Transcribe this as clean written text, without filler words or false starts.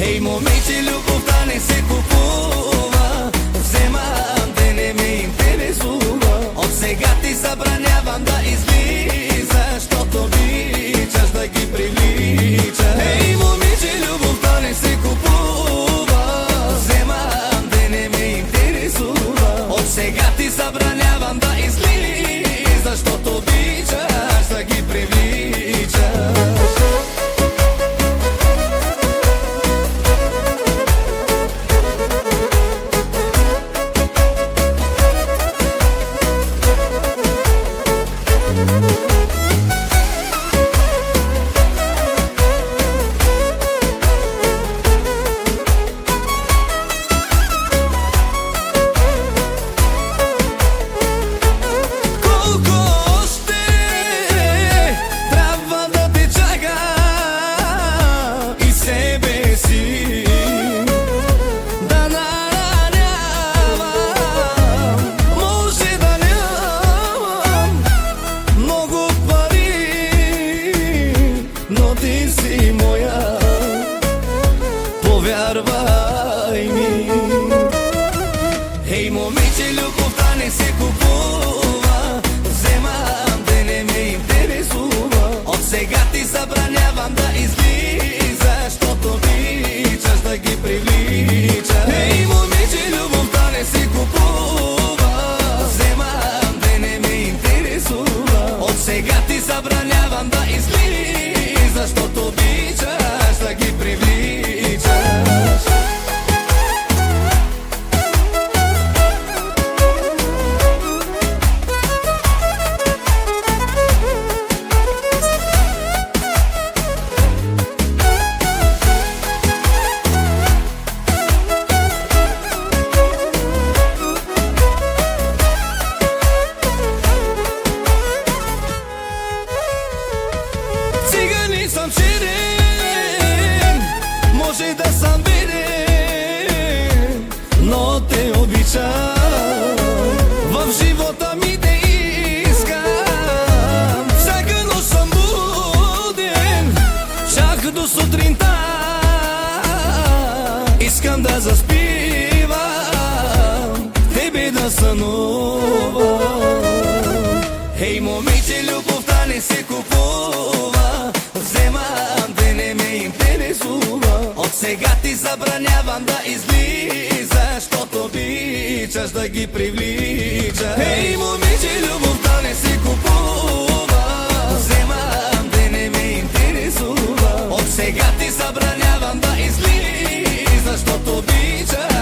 Ей, момиче, любовта не се купува. Вземам те, не ме интересува. От сега ти забранявам да излизаш, защото обичаш да ги привличаш. Ей, момиче, любовта не се купува. Вземам те, не ме интересува. От сега ти забранявам да излизаш, защото обичаш да ги привличаш. Повярвай ми. Ей, момиче, любовта не се купува. Вземам те, не ме интересува. От сега ти забранявам да излизаш, защото обичаш да ги привличаш. Ей, момиче, любовта не се купува. Вземам те, не ме интересува. От сега ти забранявам да излизаш, защото обичаш да ги привличаш. Цигани съм черен, може да съм беден, но те обичам. В живота ми те искам. Всяка нощ съм буден, чак до сутринта. Искам да заспивам, тебе да сънувам. Ей, момиче, любовта не се купува. Вземам те, не ме интересува. От сега ти забранявам да излизаш, защото обичаш да ги привличаш. Ей, момиче, любовта не се купува. Вземам те, не ме интересува. От сега ти забранявам да излизаш, защото обичаш